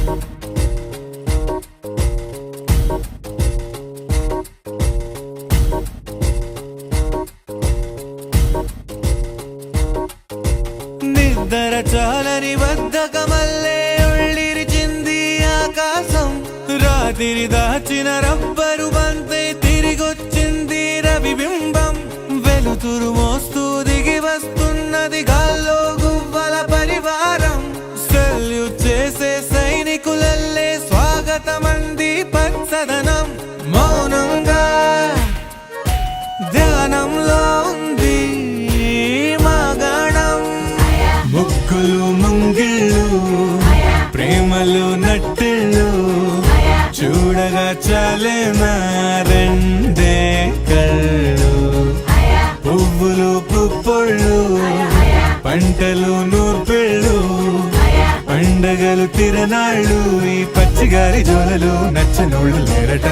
నిద్ర చాలని బద్ధకమల్లే ఒళ్ళిరిచింది ఆకాశం. రాత్రి దాచిన రబ్బరు బంతే తిరిగొచ్చింది రవిబింబం. వెలుతురు మోస్తూ దిగి వస్తున్నది గాల్లో గువ్వల పరివారం. సెల్యూట్ చేసే సైనికులల్లే స్వాగతమంది పచ్చదనం. మౌనంగా ధ్యానంలో ఉంది మాగణం. ముగ్గులు ముంగిళ్ళు ప్రేమలు నట్టిళ్ళు చూడగా చాలే నా రెండే కళ్ళు. పువ్వులు పుప్పొళ్ళు పంటలు నూర్పిళ్ళు పండగలు తిరనాళ్ళు. ఈ పచ్చిగారి జోలలు నచ్చనోళ్ళు లేరట.